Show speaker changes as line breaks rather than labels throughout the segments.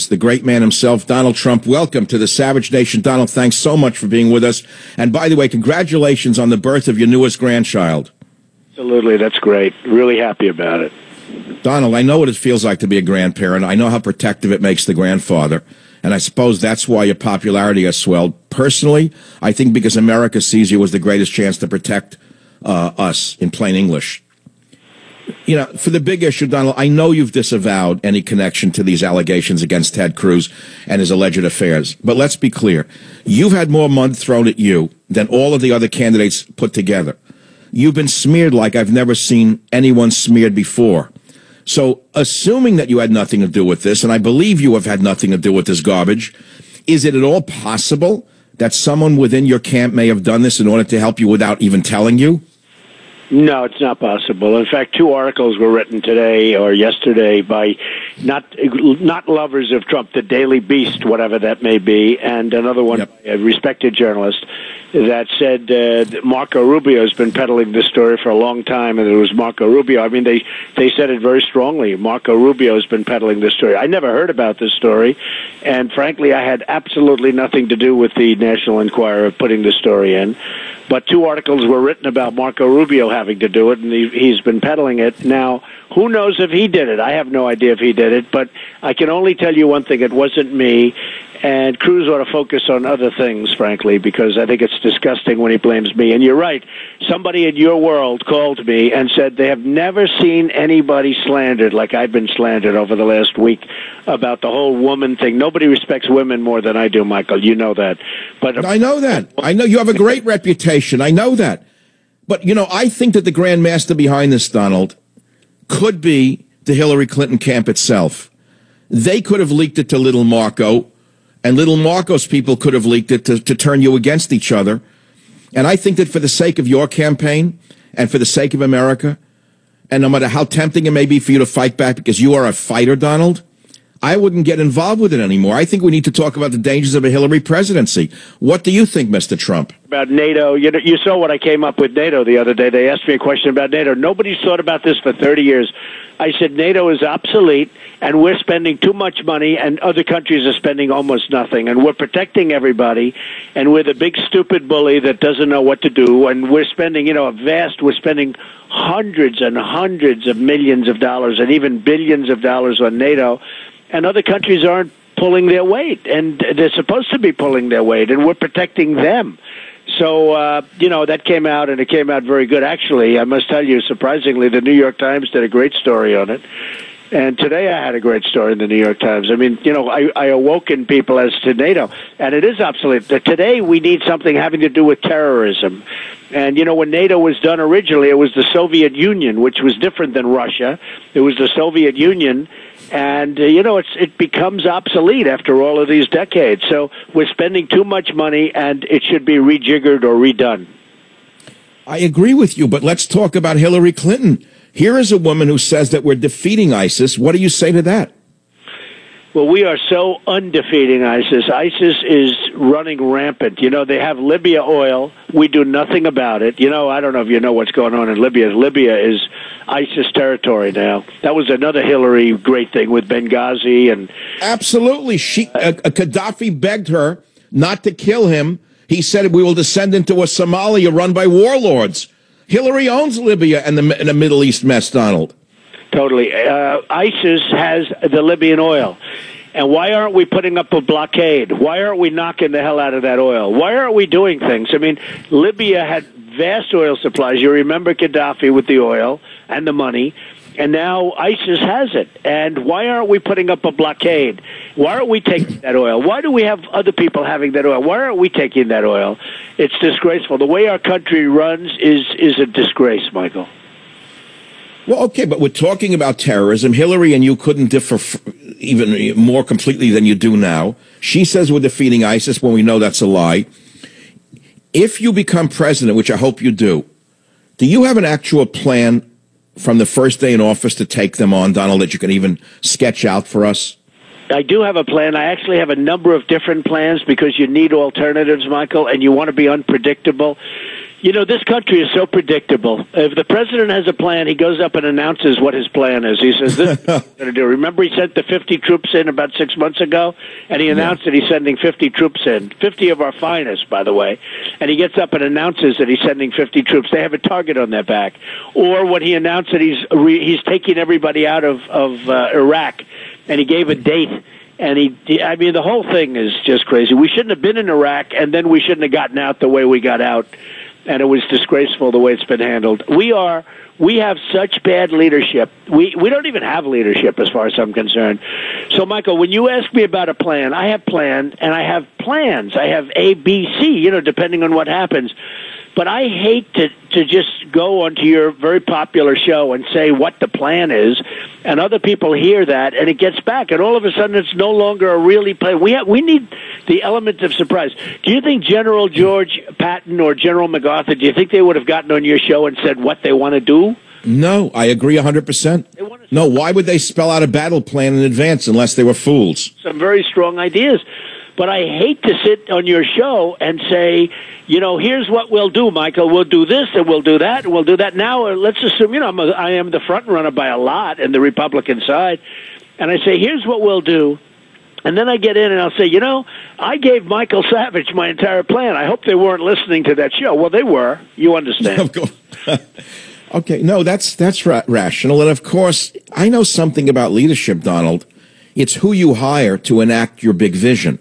guests, the great man himself, Donald Trump. Welcome to the Savage Nation. Donald, thanks so much for being with us. And by the way, congratulations on the birth of your newest grandchild.
Absolutely. That's great. Really happy about it.
Donald, I know what it feels like to be a grandparent. I know how protective it makes the grandfather. And I suppose that's why your popularity has swelled. Personally, I think because America sees you as the greatest chance to protect us, in plain English. You know, for the big issue, Donald, I know you've disavowed any connection to these allegations against Ted Cruz and his alleged affairs. But let's be clear. You've had more mud thrown at you than all of the other candidates put together. You've been smeared like I've never seen anyone smeared before. So, assuming that you had nothing to do with this, and I believe you have had nothing to do with this garbage, is it at all possible that someone within your camp may have done this in order to help you without even telling you?
No, it's not possible. In fact, 2 articles were written today or yesterday by not lovers of Trump, the Daily Beast, whatever that may be, and another one by a respected journalist that said that Marco Rubio has been peddling this story for a long time, and it was Marco Rubio. I mean, they said it very strongly. Marco Rubio has been peddling this story. I never heard about this story, and frankly, I had absolutely nothing to do with the National Enquirer putting the story in. But 2 articles were written about Marco Rubio having to do it, and he's been peddling it. Now, who knows if he did it? I have no idea if he did it, but I can only tell you one thing. It wasn't me, and Cruz ought to focus on other things, frankly, because I think it's disgusting when he blames me. And you're right. Somebody in your world called me and said they have never seen anybody slandered like I've been slandered over the last week about the whole woman thing. Nobody respects women more than I do, Michael. You know that. But
I know that. I know you have a great reputation. I know that. But, you know, I think that the grand master behind this, Donald, could be the Hillary Clinton camp itself. They could have leaked it to little Marco, and little Marco's people could have leaked it to turn you against each other. And I think that for the sake of your campaign and for the sake of America, and no matter how tempting it may be for you to fight back because you are a fighter, Donald, I wouldn't get involved with it anymore. I think we need to talk about the dangers of a Hillary presidency. What do you think, Mr. Trump?
About NATO, you saw what I came up with NATO the other day. They asked me a question about NATO. Nobody's thought about this for 30 years. I said NATO is obsolete, and we're spending too much money, and other countries are spending almost nothing, and we're protecting everybody, and we're the big stupid bully that doesn't know what to do, and we're spending, we're spending hundreds and hundreds of millions of dollars and even billions of dollars on NATO, and other countries aren't pulling their weight, and they're supposed to be pulling their weight, and we're protecting them. So, that came out, and it came out very good. Actually, I must tell you, surprisingly, the New York Times did a great story on it. And today I had a great story in the New York Times. I mean, I awoken people as to NATO, and it is obsolete. Today we need something having to do with terrorism. And, when NATO was done originally, it was the Soviet Union, which was different than Russia. It was the Soviet Union. And, it becomes obsolete after all of these decades. So we're spending too much money, and it should be rejiggered or redone.
I agree with you, but let's talk about Hillary Clinton. Here is a woman who says that we're defeating ISIS. What do you say to that?
Well, we are so undefeating ISIS. ISIS is running rampant. They have Libya oil. We do nothing about it. I don't know if you know what's going on in Libya. Libya is ISIS territory now. That was another Hillary great thing with Benghazi. And
absolutely. Gaddafi begged her not to kill him. He said, we will descend into a Somalia run by warlords. Hillary owns Libya and the Middle East mess, Donald.
Totally. ISIS has the Libyan oil. And why aren't we putting up a blockade? Why aren't we knocking the hell out of that oil? Why aren't we doing things? I mean, Libya had vast oil supplies. You remember Gaddafi with the oil and the money. And now ISIS has it. And why aren't we putting up a blockade? Why aren't we taking that oil? Why do we have other people having that oil? Why aren't we taking that oil? It's disgraceful. The way our country runs is a disgrace, Michael.
Well, okay, but we're talking about terrorism. Hillary and you couldn't differ even more completely than you do now. She says we're defeating ISIS when we know that's a lie. If you become president, which I hope you do you have an actual plan from the first day in office to take them on, Donald, that you can even sketch out for us?
I do have a plan. I actually have a number of different plans because you need alternatives, Michael, and you want to be unpredictable. You know, this country is so predictable. If the president has a plan, he goes up and announces what his plan is. He says, this is what he's going to do. Remember, he sent the 50 troops in about 6 months ago, and he announced that he's sending 50 troops in, 50 of our finest, by the way. And he gets up and announces that he's sending 50 troops. They have a target on their back. Or when he announced that he's taking everybody out of Iraq, and he gave a date. And I mean, the whole thing is just crazy. We shouldn't have been in Iraq, and then we shouldn't have gotten out the way we got out. And it was disgraceful the way it's been handled. We have such bad leadership. We don't even have leadership as far as I'm concerned. So, Michael, when you ask me about a plan, I have plans, and I have plans. I have A, B, C, depending on what happens. But I hate to just go onto your very popular show and say what the plan is, and other people hear that, and it gets back, and all of a sudden it's no longer a really plan. We need the element of surprise. Do you think General George Patton or General MacArthur, do you think they would have gotten on your show and said what they want to do?
No, I agree 100%. No, why would they spell out a battle plan in advance unless they were fools? Some
very strong ideas. But I hate to sit on your show and say, here's what we'll do, Michael. We'll do this and we'll do that and we'll do that. Now, let's assume, I am the front runner by a lot in the Republican side. And I say, here's what we'll do. And then I get in and I'll say, I gave Michael Savage my entire plan. I hope they weren't listening to that show. Well, they were. You understand.
Of course. Okay, no, that's rational. And, of course, I know something about leadership, Donald. It's who you hire to enact your big vision.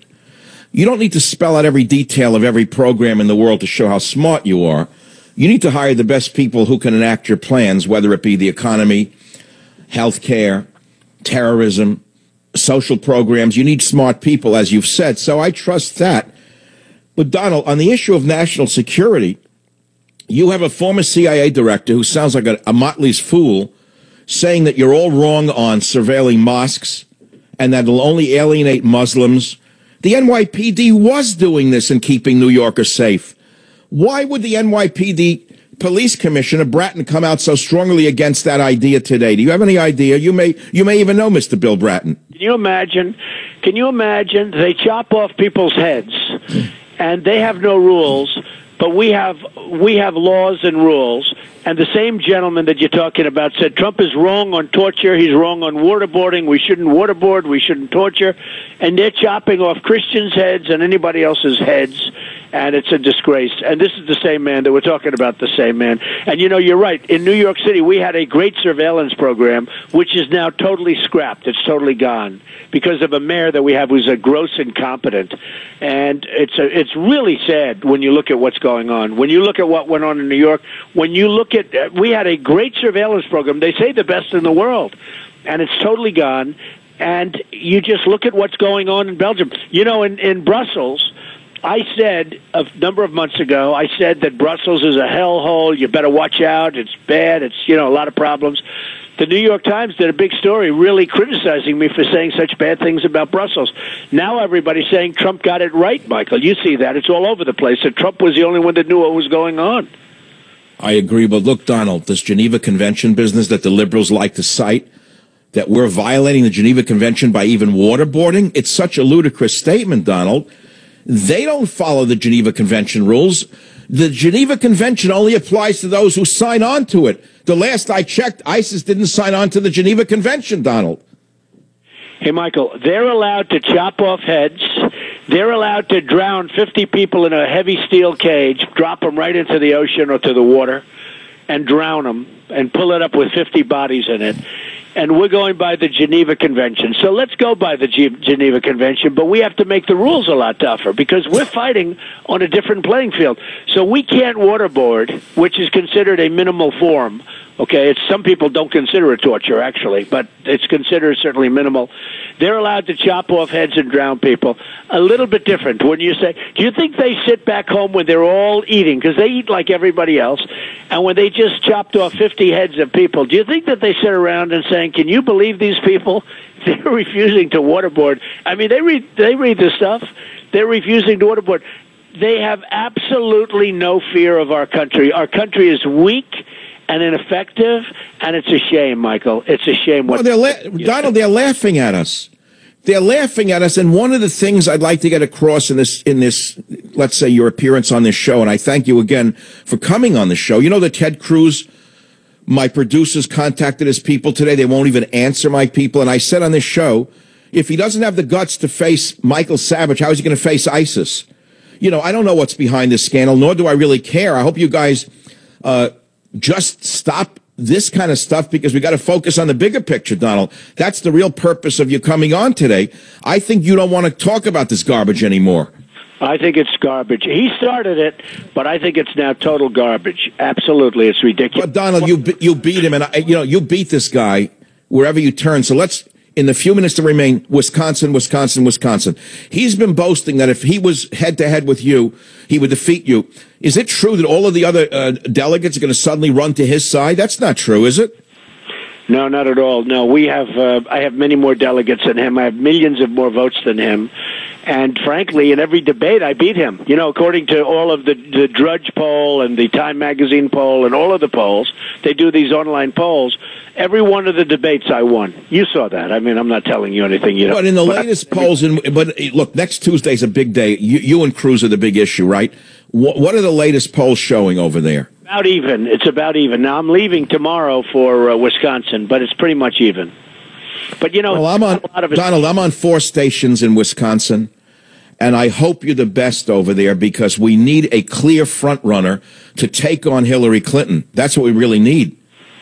You don't need to spell out every detail of every program in the world to show how smart you are. You need to hire the best people who can enact your plans, whether it be the economy, healthcare, terrorism, social programs. You need smart people, as you've said. So I trust that. But, Donald, on the issue of national security, you have a former CIA director who sounds like a Motley's fool saying that you're all wrong on surveilling mosques and that it'll only alienate Muslims. The NYPD was doing this and keeping New Yorkers safe. Why would the NYPD police commissioner Bratton come out so strongly against that idea today? Do you have any idea? You may even know Mr. Bill Bratton.
Can you imagine they chop off people's heads and they have no rules, but we have laws and rules. And the same gentleman that you're talking about said Trump is wrong on torture. He's wrong on waterboarding. We shouldn't waterboard. We shouldn't torture. And they're chopping off Christians' heads and anybody else's heads. And it's a disgrace. And this is the same man that we're talking about, the same man. And, you're right. In New York City, we had a great surveillance program, which is now totally scrapped. It's totally gone because of a mayor that we have who's a gross incompetent. And it's really sad when you look at what's going on. When you look at what went on in New York, when you look at, we had a great surveillance program. They say the best in the world. And it's totally gone. And you just look at what's going on in Belgium. In Brussels, I said a number of months ago, I said that Brussels is a hellhole. You better watch out. It's bad. It's, a lot of problems. The New York Times did a big story really criticizing me for saying such bad things about Brussels. Now everybody's saying Trump got it right, Michael. You see that. It's all over the place. That Trump was the only one that knew what was going on.
I agree. But look, Donald, this Geneva Convention business that the liberals like to cite, that we're violating the Geneva Convention by even waterboarding, it's such a ludicrous statement, Donald. They don't follow the Geneva Convention rules. The Geneva Convention only applies to those who sign on to it. The last I checked, ISIS didn't sign on to the Geneva Convention, Donald.
Hey, Michael, they're allowed to chop off heads. They're allowed to drown 50 people in a heavy steel cage, drop them right into the ocean or to the water, and drown them and pull it up with 50 bodies in it. And we're going by the Geneva Convention. So let's go by the Geneva Convention, but we have to make the rules a lot tougher because we're fighting on a different playing field. So we can't waterboard, which is considered a minimal form. Okay, some people don't consider it torture, actually, but it's considered certainly minimal. They're allowed to chop off heads and drown people. A little bit different when you say, do you think they sit back home when they're all eating, because they eat like everybody else, and when they just chopped off 50 heads of people, do you think that they sit around and saying, can you believe these people? They're refusing to waterboard. I mean, they read this stuff. They're refusing to waterboard. They have absolutely no fear of our country. Our country is weak and ineffective, and it's a shame, Michael. It's a shame.
Donald, they're laughing at us. They're laughing at us, and one of the things I'd like to get across in this let's say, your appearance on this show, and I thank you again for coming on the show. You know that Ted Cruz, my producers, contacted his people today. They won't even answer my people. And I said on this show, if he doesn't have the guts to face Michael Savage, how is he going to face ISIS? You know, I don't know what's behind this scandal, nor do I really care. I hope you guys just stop this kind of stuff, because we got to focus on the bigger picture, Donald. That's the real purpose of you coming on today. I think you don't want to talk about this garbage anymore.
I think it's garbage. He started it, but I think it's now total garbage. Absolutely, it's ridiculous.
But Donald, you beat him, and you beat this guy wherever you turn. So let's, in the few minutes that remain, Wisconsin. He's been boasting that if he was head-to-head with you, he would defeat you. Is it true that all of the other delegates are going to suddenly run to his side? That's not true, is it?
No, not at all. No, we have. I have many more delegates than him. I have millions of more votes than him. And frankly, in every debate, I beat him. You know, according to all of the Drudge poll and the Time Magazine poll and all of the polls, they do these online polls. Every one of the debates I won. You saw that. I mean, I'm not telling you anything. You know.
But in the latest polls, but look, next Tuesday's a big day. You and Cruz are the big issue, right? What are the latest polls showing over there?
About even. It's about even. Now, I'm leaving tomorrow for Wisconsin, but it's pretty much even. But, you know,
well, Donald, I'm on 4 stations in Wisconsin, and I hope you're the best over there, because we need a clear front runner to take on Hillary Clinton. That's what we really need.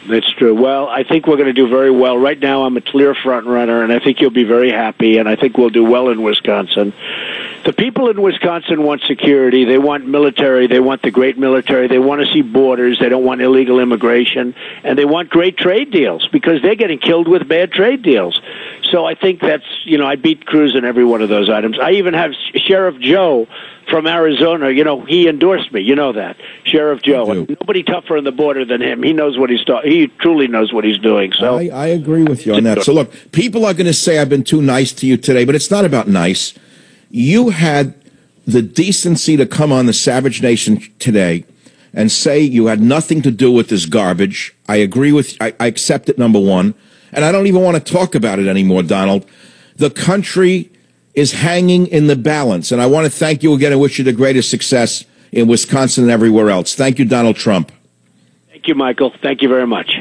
That's true. Well, I think we're going to do very well. Right now, I'm a clear front runner, and I think you'll be very happy, and I think we'll do well in Wisconsin. The people in Wisconsin want security. They want military. They want the great military. They want to see borders. They don't want illegal immigration. And they want great trade deals, because they're getting killed with bad trade deals. So I think that's, you know, I beat Cruz in every one of those items. I even have Sheriff Joe from Arizona. You know, he endorsed me. You know that. Sheriff Joe. Nobody tougher on the border than him. He knows what he's doing. He truly knows what he's doing. So
I agree with you on that. So look, people are going to say I've been too nice to you today, but it's not about nice. You had the decency to come on the Savage Nation today and say you had nothing to do with this garbage. I agree with, I accept it, number one. And I don't even want to talk about it anymore, Donald. The country is hanging in the balance. And I want to thank you again and wish you the greatest success in Wisconsin and everywhere else. Thank you, Donald Trump.
Thank you, Michael. Thank you very much.